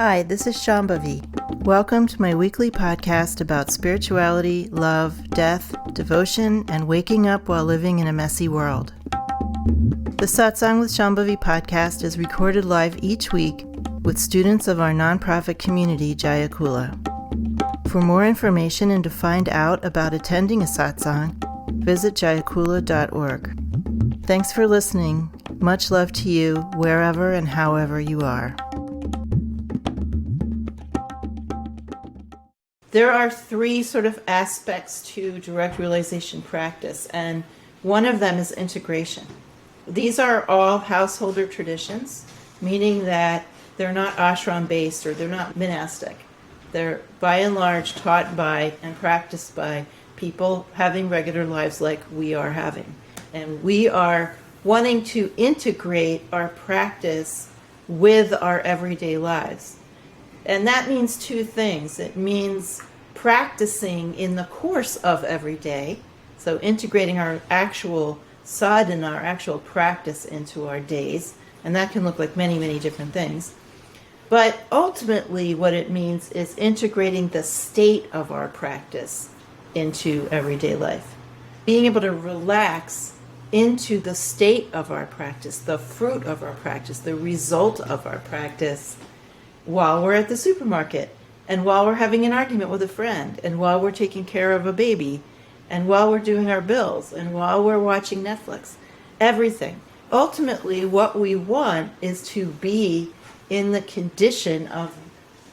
Hi, this is Shambhavi. Welcome to my weekly podcast about spirituality, love, death, devotion, and waking up while living in a messy world. The Satsang with Shambhavi podcast is recorded live each week with students of our nonprofit community, Jayakula. For more information and to find out about attending a satsang, visit jayakula.org. Thanks for listening. Much love to you, wherever and however you are. There are three sort of aspects to direct realization practice, and one of them is integration. These are all householder traditions, meaning that they're not ashram-based or they're not monastic. They're by and large taught by and practiced by people having regular lives like we are having. And we are wanting to integrate our practice with our everyday lives. And that means two things. It means practicing in the course of every day, so integrating our actual sadhana, our actual practice into our days, and that can look like many, many different things. But ultimately what it means is integrating the state of our practice into everyday life. Being able to relax into the state of our practice, the fruit of our practice, the result of our practice, while we're at the supermarket, and while we're having an argument with a friend, and while we're taking care of a baby, and while we're doing our bills, and while we're watching Netflix. Everything. Ultimately, what we want is to be in the condition of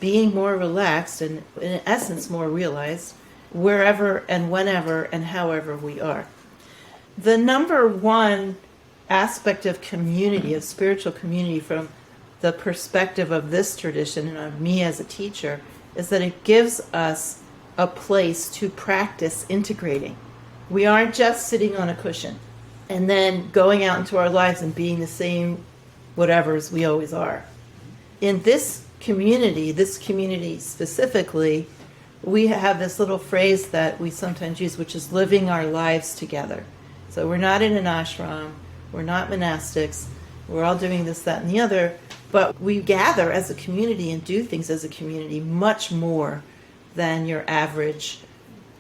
being more relaxed and, in essence, more realized wherever and whenever and however we are. The number one aspect of community, of spiritual community, from the perspective of this tradition and of me as a teacher, is that it gives us a place to practice integrating. We aren't just sitting on a cushion and then going out into our lives and being the same whatevers we always are. In this community specifically, we have this little phrase that we sometimes use, which is living our lives together. So we're not in an ashram, we're not monastics, we're all doing this, that, and the other, but we gather as a community and do things as a community much more than your average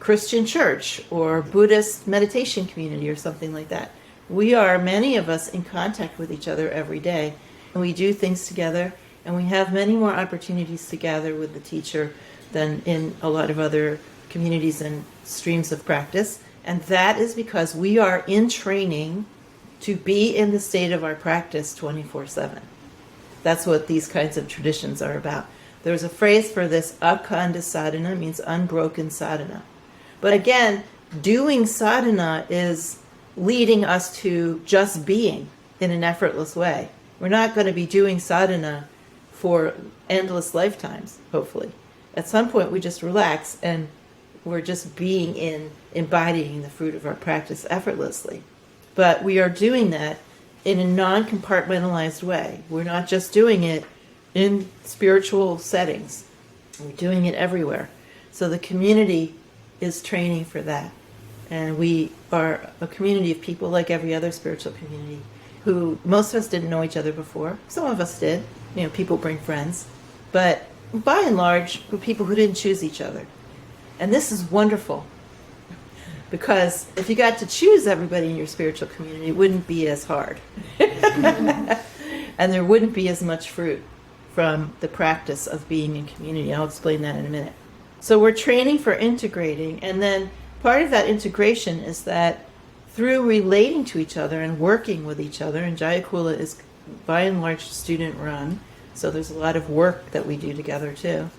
Christian church or Buddhist meditation community or something like that. We are, many of us, in contact with each other every day, and we do things together, and we have many more opportunities to gather with the teacher than in a lot of other communities and streams of practice. And that is because we are in training to be in the state of our practice 24/7. That's what these kinds of traditions are about. There's a phrase for this, akhanda sadhana, means unbroken sadhana. But again, doing sadhana is leading us to just being in an effortless way. We're not going to be doing sadhana for endless lifetimes, hopefully. At some point we just relax and we're just being in, embodying the fruit of our practice effortlessly. But we are doing that in a non-compartmentalized way. We're not just doing it in spiritual settings. We're doing it everywhere. So the community is training for that. And we are a community of people like every other spiritual community who, most of us didn't know each other before. Some of us did. People bring friends. But by and large, we're people who didn't choose each other. And this is wonderful. Because if you got to choose everybody in your spiritual community, it wouldn't be as hard. And there wouldn't be as much fruit from the practice of being in community. I'll explain that in a minute. So we're training for integrating, and then part of that integration is that through relating to each other and working with each other, and Jayakula is by and large student run, so there's a lot of work that we do together too.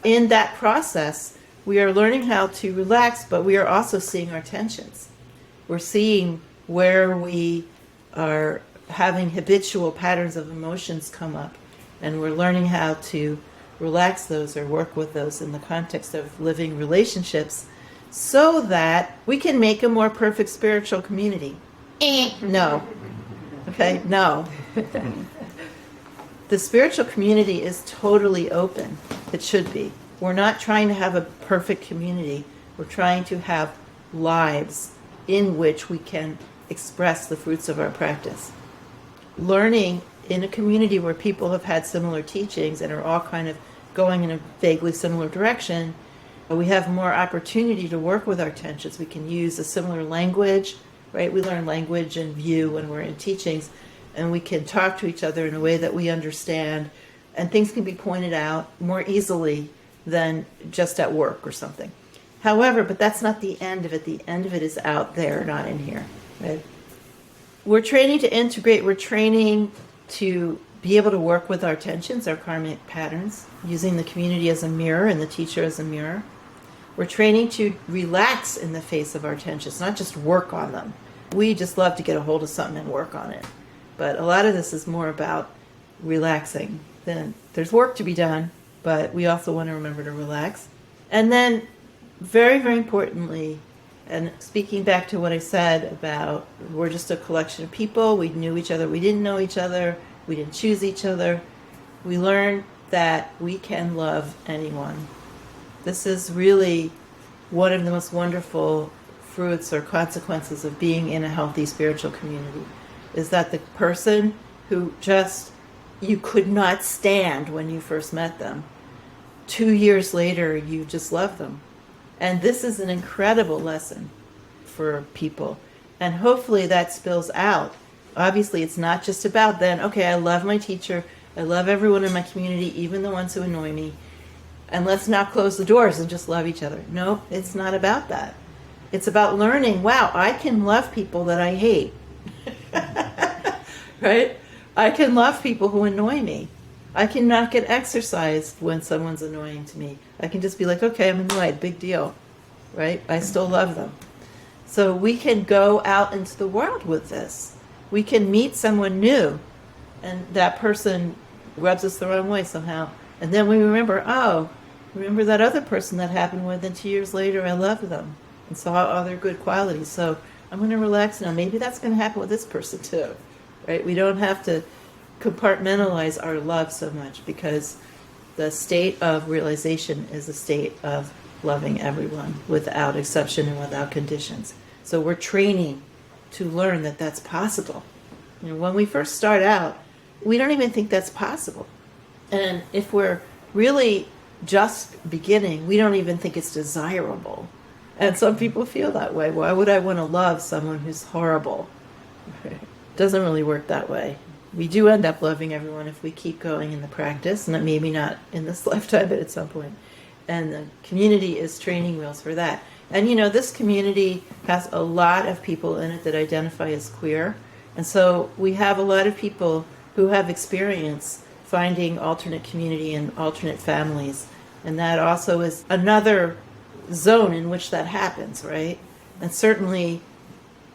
In that process, we are learning how to relax, but we are also seeing our tensions. We're seeing where we are having habitual patterns of emotions come up, and we're learning how to relax those or work with those in the context of living relationships so that we can make a more perfect spiritual community. No. Okay, no. The spiritual community is totally open. It should be. We're not trying to have a perfect community. We're trying to have lives in which we can express the fruits of our practice. Learning in a community where people have had similar teachings and are all kind of going in a vaguely similar direction, we have more opportunity to work with our tensions. We can use a similar language, right? We learn language and view when we're in teachings, and we can talk to each other in a way that we understand, and things can be pointed out more easily than just at work or something. However, but that's not the end of it. The end of it is out there, not in here, right? We're training to integrate. We're training to be able to work with our tensions, our karmic patterns, using the community as a mirror and the teacher as a mirror. We're training to relax in the face of our tensions, not just work on them. We just love to get a hold of something and work on it. But a lot of this is more about relaxing. Then there's work to be done, but we also want to remember to relax. And then, very, very importantly, and speaking back to what I said about we're just a collection of people, we knew each other, we didn't know each other, we didn't choose each other, we learned that we can love anyone. This is really one of the most wonderful fruits or consequences of being in a healthy spiritual community, is that the person who just you could not stand when you first met them, 2 years later you just love them. And this is an incredible lesson for people. And hopefully that spills out. Obviously, it's not just about then, okay, I love my teacher, I love everyone in my community, even the ones who annoy me, and let's now close the doors and just love each other. No, it's not about that. It's about learning, wow, I can love people that I hate. Right? I can love people who annoy me. I cannot get exercised when someone's annoying to me. I can just be like, okay, I'm annoyed, big deal, right? I still love them. So we can go out into the world with this. We can meet someone new, and that person rubs us the wrong way somehow. And then we remember, oh, remember that other person that happened with, and 2 years later I loved them and saw all their good qualities. So I'm going to relax now. Maybe that's going to happen with this person too, right? We don't have to compartmentalize our love so much, because the state of realization is a state of loving everyone without exception and without conditions. So we're training to learn that that's possible. You know, when we first start out, we don't even think that's possible. And if we're really just beginning, we don't even think it's desirable. And some people feel that way. Why would I want to love someone who's horrible? It doesn't really work that way. We do end up loving everyone if we keep going in the practice, and maybe not in this lifetime, but at some point. And the community is training wheels for that. And you know, this community has a lot of people in it that identify as queer. And so we have a lot of people who have experience finding alternate community and alternate families. And that also is another zone in which that happens, right? And certainly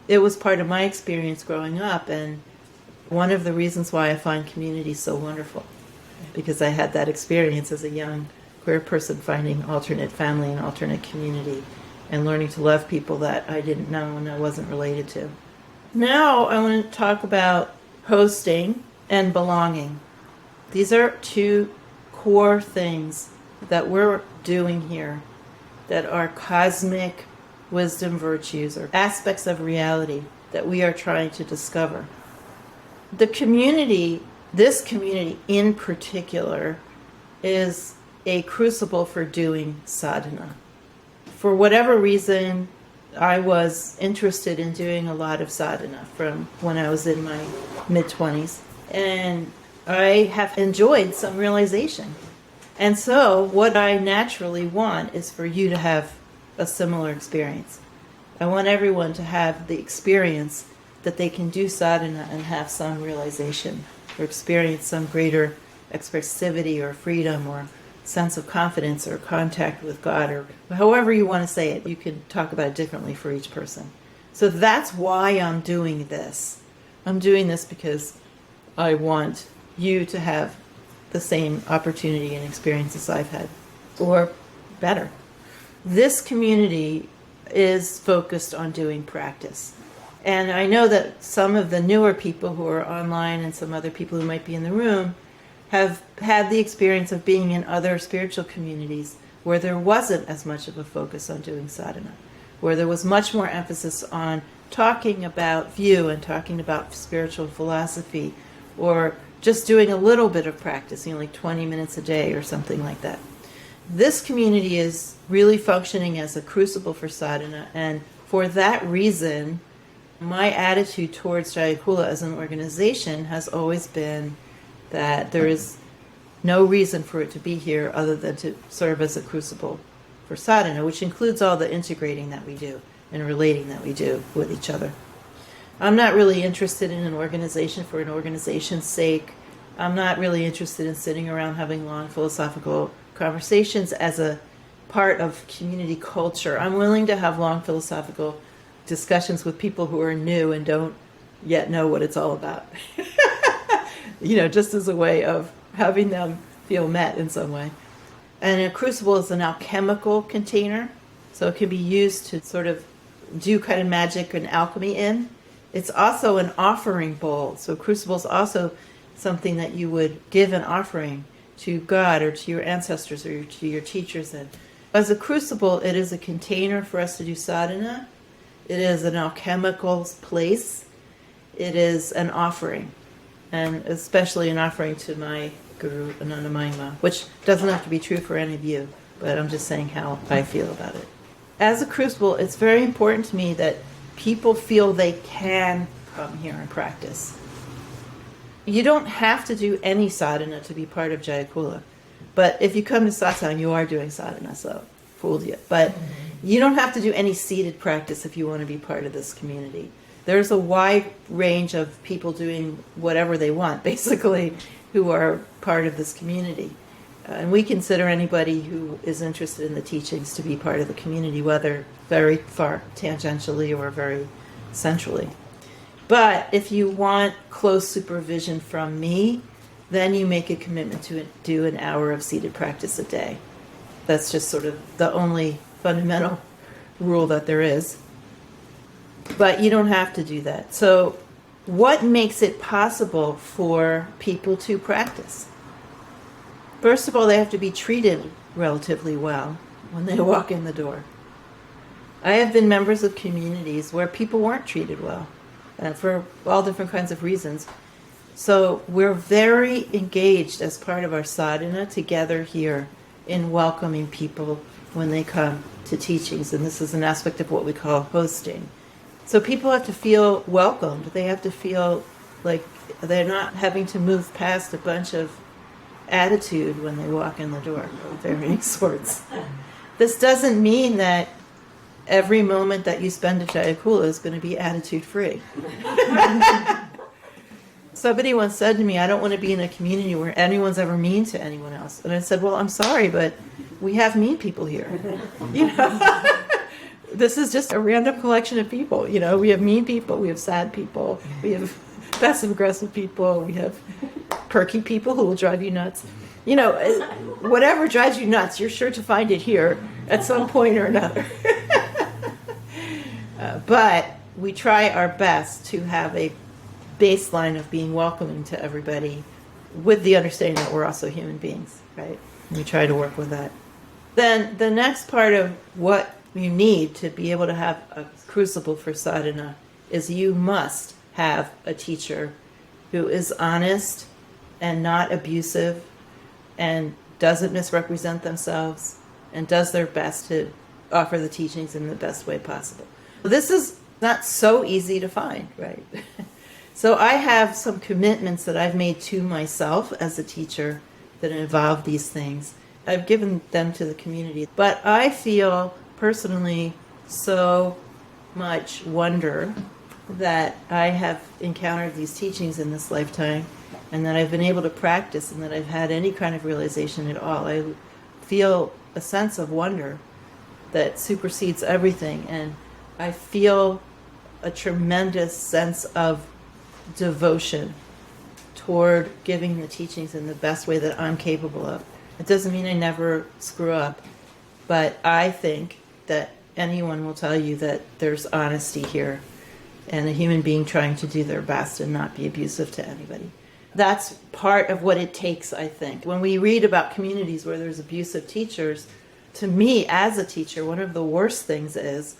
it was part of my experience growing up, and one of the reasons why I find community so wonderful, because I had that experience as a young queer person, finding alternate family and alternate community and learning to love people that I didn't know and I wasn't related to. Now I want to talk about hosting and belonging. These are two core things that we're doing here that are cosmic wisdom virtues or aspects of reality that we are trying to discover. The community, this community in particular, is a crucible for doing sadhana. For whatever reason, I was interested in doing a lot of sadhana from when I was in my mid-20s. And I have enjoyed some realization. And so what I naturally want is for you to have a similar experience. I want everyone to have the experience that they can do sadhana and have some realization or experience some greater expressivity or freedom or sense of confidence or contact with God, or however you want to say it. You can talk about it differently for each person. So that's why I'm doing this. I'm doing this because I want you to have the same opportunity and experiences I've had, or better. This community is focused on doing practice. And I know that some of the newer people who are online and some other people who might be in the room have had the experience of being in other spiritual communities where there wasn't as much of a focus on doing sadhana, where there was much more emphasis on talking about view and talking about spiritual philosophy, or just doing a little bit of practice, like 20 minutes a day or something like that. This community is really functioning as a crucible for sadhana, and for that reason, my attitude towards Jayakula as an organization has always been that there is no reason for it to be here other than to serve as a crucible for sadhana, which includes all the integrating that we do and relating that we do with each other. I'm not really interested in an organization for an organization's sake. I'm not really interested in sitting around having long philosophical conversations as a part of community culture. I'm willing to have long philosophical discussions with people who are new and don't yet know what it's all about. Just as a way of having them feel met in some way. And a crucible is an alchemical container, so it can be used to sort of do kind of magic and alchemy in. It's also an offering bowl. So crucible is also something that you would give an offering to God or to your ancestors or to your teachers in. As a crucible, it is a container for us to do sadhana. It is an alchemical place. It is an offering, and especially an offering to my Guru, Ananda Mahima, which doesn't have to be true for any of you, but I'm just saying how I feel about it. As a crucible, it's very important to me that people feel they can come here and practice. You don't have to do any sadhana to be part of Jayakula. But if you come to Satsang, you are doing sadhana, so fooled you. But you don't have to do any seated practice if you want to be part of this community. There's a wide range of people doing whatever they want, basically, who are part of this community. And we consider anybody who is interested in the teachings to be part of the community, whether very far tangentially or very centrally. But if you want close supervision from me, then you make a commitment to do an hour of seated practice a day. That's just sort of the only fundamental rule that there is. But you don't have to do that. So what makes it possible for people to practice? First of all, they have to be treated relatively well when they walk in the door. I have been members of communities where people weren't treated well, for all different kinds of reasons. So we're very engaged as part of our sadhana together here in welcoming people when they come to teachings. And this is an aspect of what we call hosting. So people have to feel welcomed. They have to feel like they're not having to move past a bunch of attitude when they walk in the door of varying sorts. This doesn't mean that every moment that you spend at Jayakula is going to be attitude free. Somebody once said to me, I don't want to be in a community where anyone's ever mean to anyone else. And I said, well, I'm sorry, but we have mean people here. This is just a random collection of people. We have mean people, we have sad people, we have passive aggressive people, we have perky people who will drive you nuts. Whatever drives you nuts, you're sure to find it here at some point or another. But we try our best to have a baseline of being welcoming to everybody with the understanding that we're also human beings, right? We try to work with that. Then the next part of what you need to be able to have a crucible for sadhana is you must have a teacher who is honest and not abusive and doesn't misrepresent themselves and does their best to offer the teachings in the best way possible. This is not so easy to find, right? So I have some commitments that I've made to myself as a teacher that involve these things. I've given them to the community. But I feel personally so much wonder that I have encountered these teachings in this lifetime and that I've been able to practice and that I've had any kind of realization at all. I feel a sense of wonder that supersedes everything, and I feel a tremendous sense of devotion toward giving the teachings in the best way that I'm capable of. It doesn't mean I never screw up, but I think that anyone will tell you that there's honesty here and a human being trying to do their best and not be abusive to anybody. That's part of what it takes, I think. When we read about communities where there's abusive teachers, to me as a teacher, one of the worst things is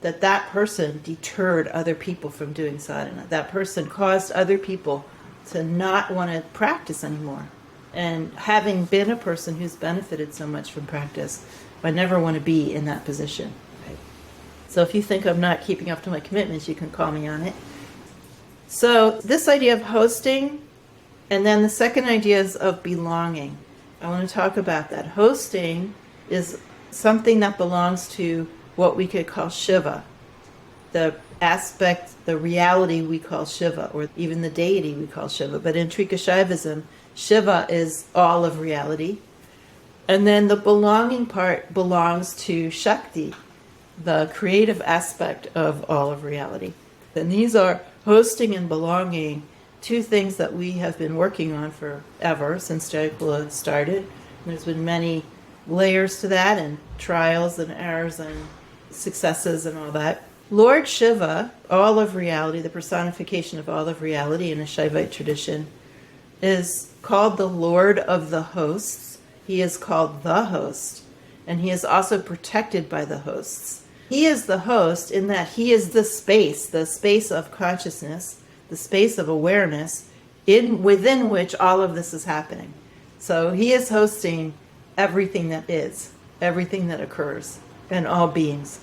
that that person deterred other people from doing sadhana. That person caused other people to not want to practice anymore. And having been a person who's benefited so much from practice, I never want to be in that position. Right? So if you think I'm not keeping up to my commitments, you can call me on it. So this idea of hosting, and then the second idea is of belonging. I want to talk about that. Hosting is something that belongs to what we could call Shiva, the aspect, the reality we call Shiva, or even the deity we call Shiva. But in Trikashaivism, Shiva is all of reality. And then the belonging part belongs to Shakti, the creative aspect of all of reality. And these are hosting and belonging, two things that we have been working on forever since Jayakula started. There's been many layers to that, and trials and errors and successes and all that. Lord Shiva, all of reality, the personification of all of reality in a Shaivite tradition, is called the Lord of the hosts. He is called the host, and he is also protected by the hosts. He is the host in that he is the space of consciousness, the space of awareness within which all of this is happening. So he is hosting everything that is, everything that occurs, and all beings.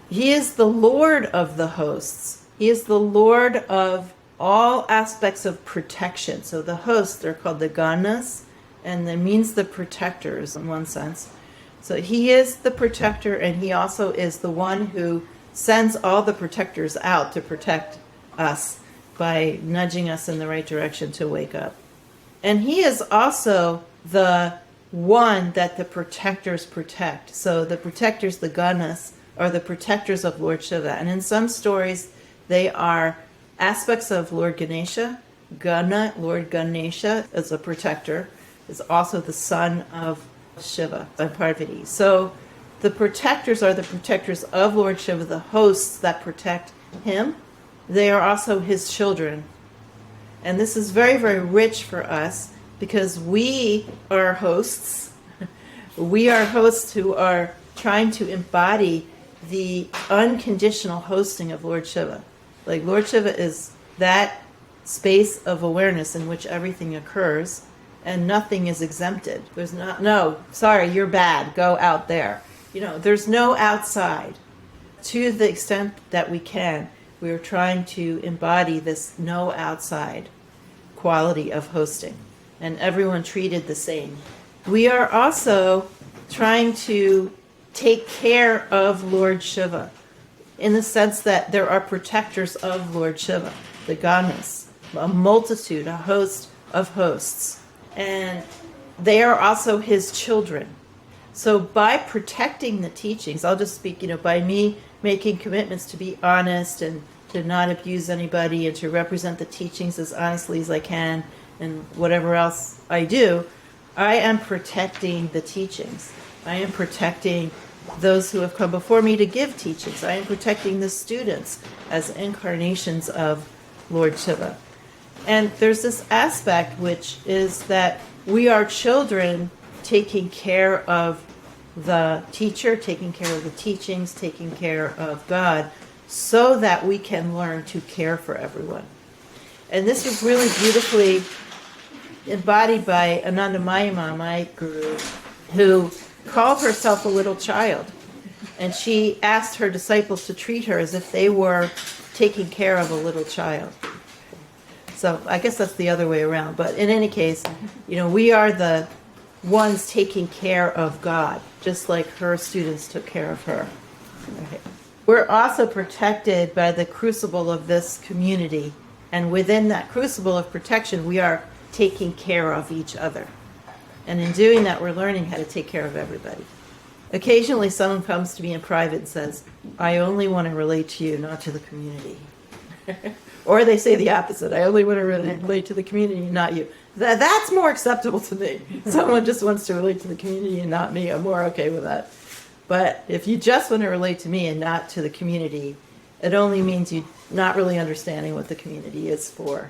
He is the Lord of the hosts. He is the Lord of all aspects of protection. So the hosts, they're called the ganas, and that means the protectors in one sense. So he is the protector, and he also is the one who sends all the protectors out to protect us by nudging us in the right direction to wake up. And he is also the one that the protectors protect. So the protectors, the ganas, are the protectors of Lord Shiva. And in some stories, they are aspects of Lord Ganesha. Lord Ganesha, as a protector, is also the son of Shiva and Parvati. So the protectors are the protectors of Lord Shiva, the hosts that protect him. They are also his children. And this is very, very rich for us because we are hosts. We are hosts who are trying to embody the unconditional hosting of Lord Shiva. Like Lord Shiva is that space of awareness in which everything occurs and nothing is exempted. There's no, sorry, you're bad, go out there. There's no outside. To the extent that we can, we are trying to embody this no outside quality of hosting, and everyone treated the same. We are also trying to take care of Lord Shiva in the sense that there are protectors of Lord Shiva, the ganas, a multitude, a host of hosts. And they are also his children. So by protecting the teachings, I'll just speak, by me making commitments to be honest and to not abuse anybody and to represent the teachings as honestly as I can and whatever else I do, I am protecting the teachings. I am protecting those who have come before me to give teachings. I am protecting the students as incarnations of Lord Shiva. And there's this aspect which is that we are children taking care of the teacher, taking care of the teachings, taking care of God, so that we can learn to care for everyone. And this was really beautifully embodied by Anandamayama, my guru, who called herself a little child. And she asked her disciples to treat her as if they were taking care of a little child. So I guess that's the other way around. But in any case, we are the ones taking care of God, just like her students took care of her. Okay. We're also protected by the crucible of this community. And within that crucible of protection, we are taking care of each other. And in doing that, we're learning how to take care of everybody. Occasionally, someone comes to me in private and says, I only want to relate to you, not to the community. Or they say the opposite. I only want to relate to the community, not you. That's more acceptable to me. Someone just wants to relate to the community and not me. I'm more okay with that. But if you just want to relate to me and not to the community, it only means you're not really understanding what the community is for.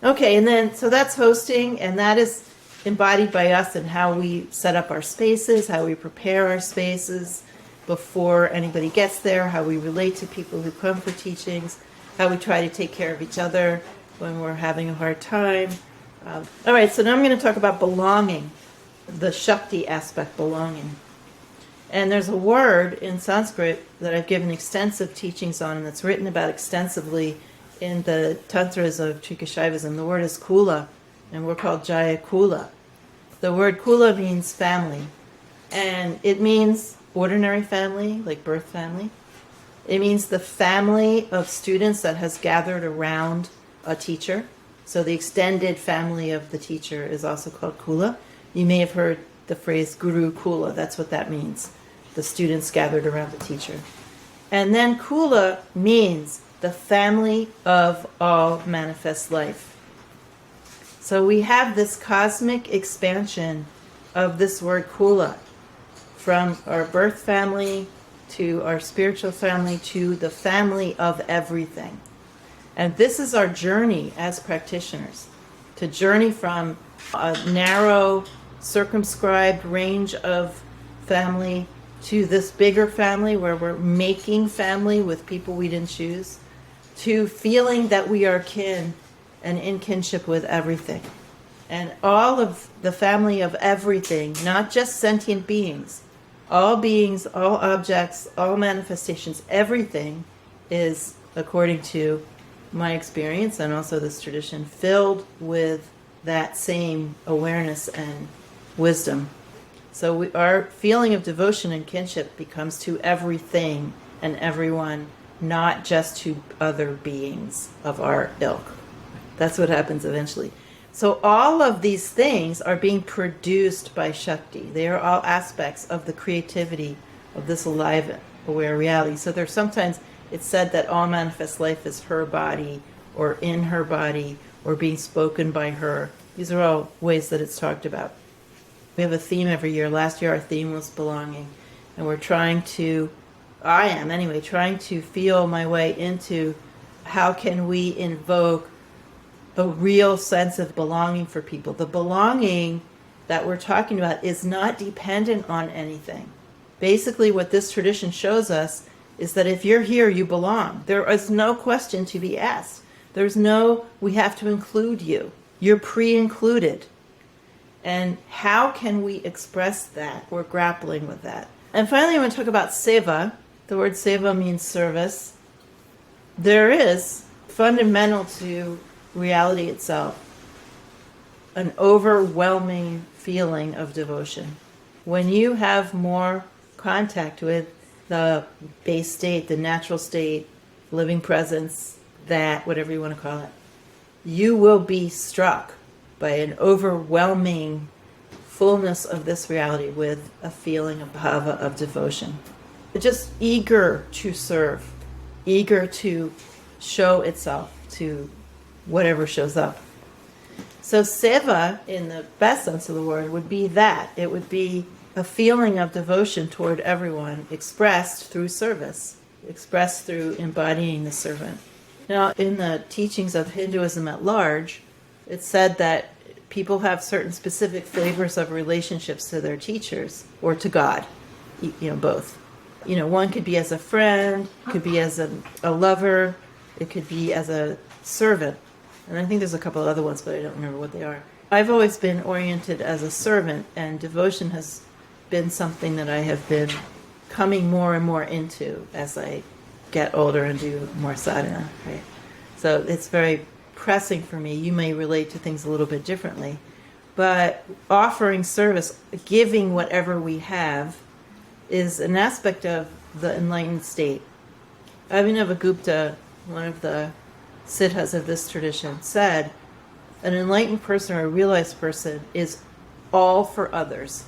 Okay, and then, so that's hosting, and that is embodied by us in how we set up our spaces, how we prepare our spaces before anybody gets there, how we relate to people who come for teachings, how we try to take care of each other, when we're having a hard time. All right, so now I'm going to talk about belonging, the Shakti aspect, belonging. And there's a word in Sanskrit that I've given extensive teachings on, and that's written about extensively in the tantras of Trikashaivism. The word is kula, and we're called Jaya Kula. The word kula means family, and it means ordinary family, like birth family. It means the family of students that has gathered around a teacher. So the extended family of the teacher is also called kula. You may have heard the phrase guru kula. That's what that means. The students gathered around the teacher. And then kula means the family of all manifest life. So we have this cosmic expansion of this word kula, from our birth family to our spiritual family to the family of everything. And this is our journey as practitioners, to journey from a narrow, circumscribed range of family to this bigger family where we're making family with people we didn't choose, to feeling that we are kin and in kinship with everything. And all of the family of everything, not just sentient beings, all objects, all manifestations, everything is, according to my experience and also this tradition, filled with that same awareness and wisdom. So our feeling of devotion and kinship becomes to everything and everyone, not just to other beings of our ilk. That's what happens eventually. So all of these things are being produced by Shakti. They are all aspects of the creativity of this alive, aware reality. So there's sometimes it's said that all manifest life is her body or in her body or being spoken by her. These are all ways that it's talked about. We have a theme every year. Last year our theme was belonging. And we're trying to feel my way into how can we invoke a real sense of belonging for people. The belonging that we're talking about is not dependent on anything. Basically what this tradition shows us is that if you're here, you belong. There is no question to be asked. There's no, we have to include you. You're pre-included. And how can we express that? We're grappling with that. And finally, I want to talk about Seva. The word Seva means service. There is, fundamental to reality itself, an overwhelming feeling of devotion. When you have more contact with the base state, the natural state, living presence, that, whatever you want to call it, you will be struck by an overwhelming fullness of this reality with a feeling of bhava, of devotion. Just eager to serve, eager to show itself to whatever shows up. So seva, in the best sense of the word, would be that. It would be a feeling of devotion toward everyone expressed through service, expressed through embodying the servant. Now, in the teachings of Hinduism at large, it's said that people have certain specific flavors of relationships to their teachers or to God, both. One could be as a friend, could be as a lover, it could be as a servant. And I think there's a couple of other ones, but I don't remember what they are. I've always been oriented as a servant, and devotion has been something that I have been coming more and more into as I get older and do more sadhana, right? So it's very pressing for me. You may relate to things a little bit differently, but offering service, giving whatever we have, is an aspect of the enlightened state. Abhinavagupta, one of the siddhas of this tradition, said an enlightened person or a realized person is all for others.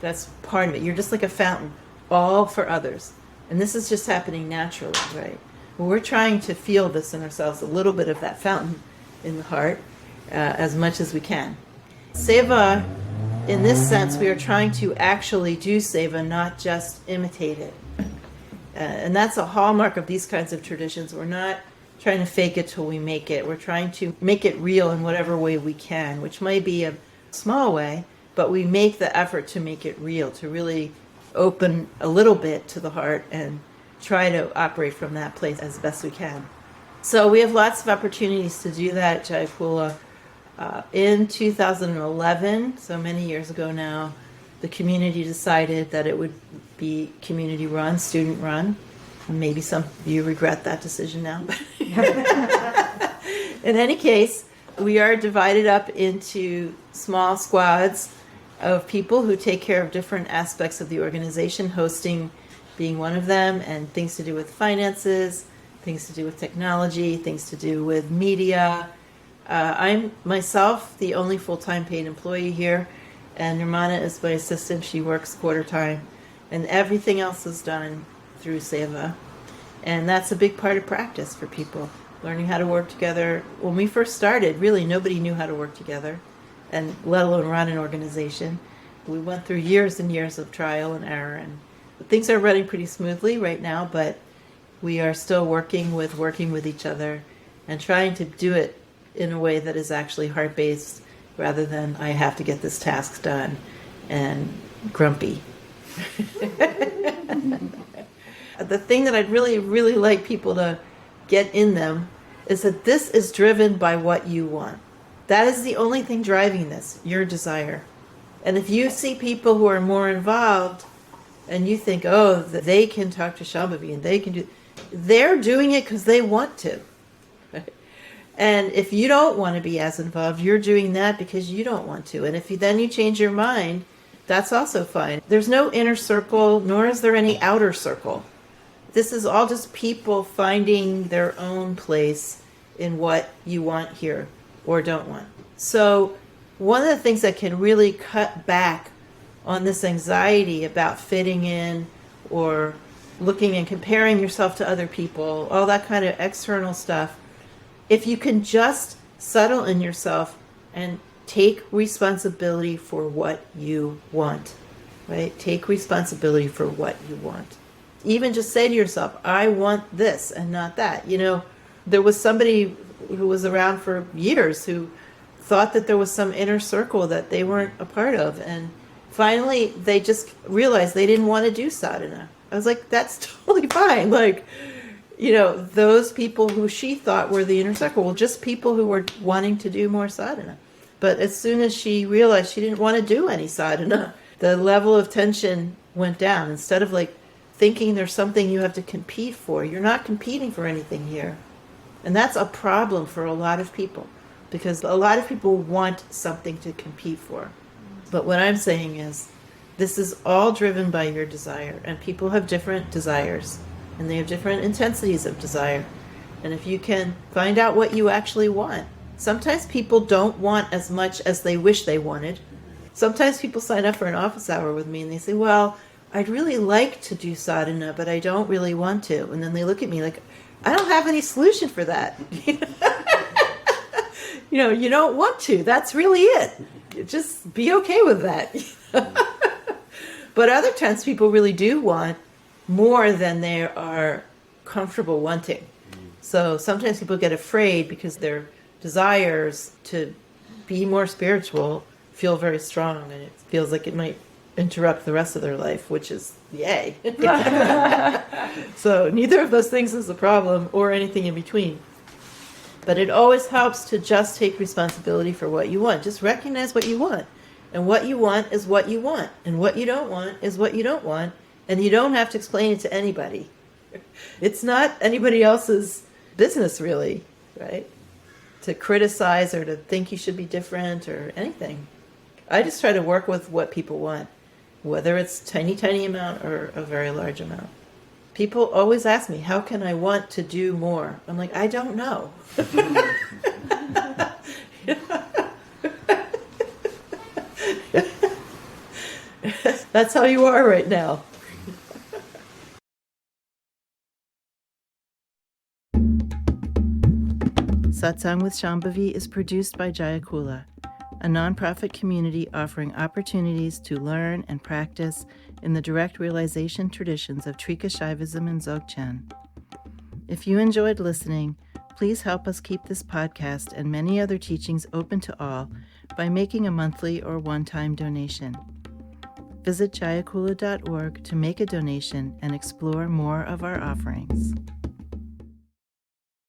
That's part of it. You're just like a fountain, all for others. And this is just happening naturally, right? Well, we're trying to feel this in ourselves, a little bit of that fountain in the heart, as much as we can. Seva, in this sense, we are trying to actually do seva, not just imitate it. And that's a hallmark of these kinds of traditions. We're not trying to fake it till we make it. We're trying to make it real in whatever way we can, which may be a small way, but we make the effort to make it real, to really open a little bit to the heart and try to operate from that place as best we can. So we have lots of opportunities to do that at Jayakula. In 2011, so many years ago now, the community decided that it would be community run, student run. Maybe some of you regret that decision now. In any case, we are divided up into small squads of people who take care of different aspects of the organization, hosting being one of them, and things to do with finances, things to do with technology, things to do with media. I'm myself the only full-time paid employee here, and Nirmana is my assistant. She works quarter-time, and everything else is done through Seva. And that's a big part of practice for people, learning how to work together. When we first started, really nobody knew how to work together, and let alone run an organization. We went through years and years of trial and error, and things are running pretty smoothly right now, but we are still working with each other and trying to do it in a way that is actually heart-based rather than I have to get this task done and grumpy. The thing that I'd really, really like people to get in them is that this is driven by what you want. That is the only thing driving this, your desire. And if you see people who are more involved and you think, oh, they can talk to Shambhavi and they can do, they're doing it because they want to. And if you don't want to be as involved, you're doing that because you don't want to. And if you change your mind, that's also fine. There's no inner circle, nor is there any outer circle. This is all just people finding their own place in what you want here or don't want. So one of the things that can really cut back on this anxiety about fitting in or looking and comparing yourself to other people, all that kind of external stuff, if you can just settle in yourself and take responsibility for what you want, right? Take responsibility for what you want. Even just say to yourself, I want this and not that. You know, there was somebody who was around for years who thought that there was some inner circle that they weren't a part of. And finally, they just realized they didn't want to do sadhana. I was like, that's totally fine. Like, you know, those people who she thought were the inner circle were just people who were wanting to do more sadhana. But as soon as she realized she didn't want to do any sadhana, the level of tension went down. Instead of like thinking there's something you have to compete for, you're not competing for anything here. And that's a problem for a lot of people, because a lot of people want something to compete for. But what I'm saying is, this is all driven by your desire, and people have different desires, and they have different intensities of desire. And if you can find out what you actually want, sometimes people don't want as much as they wish they wanted. Sometimes people sign up for an office hour with me and they say, well, I'd really like to do sadhana, but I don't really want to. And then they look at me like, I don't have any solution for that. You know, you don't want to. That's really it. Just be okay with that. But other times people really do want more than they are comfortable wanting. So sometimes people get afraid because their desires to be more spiritual feel very strong, and it feels like it might interrupt the rest of their life, which is yay. So neither of those things is a problem or anything in between. But it always helps to just take responsibility for what you want. Just recognize what you want. And what you want is what you want. And what you don't want is what you don't want. And you don't have to explain it to anybody. It's not anybody else's business, really, right? To criticize or to think you should be different or anything. I just try to work with what people want, whether it's tiny, tiny amount or a very large amount. People always ask me, how can I want to do more? I'm like, I don't know. That's how you are right now. Satsang with Shambhavi is produced by Jayakula, a nonprofit community offering opportunities to learn and practice in the direct realization traditions of Trika Shaivism and Dzogchen. If you enjoyed listening, please help us keep this podcast and many other teachings open to all by making a monthly or one-time donation. Visit jayakula.org to make a donation and explore more of our offerings.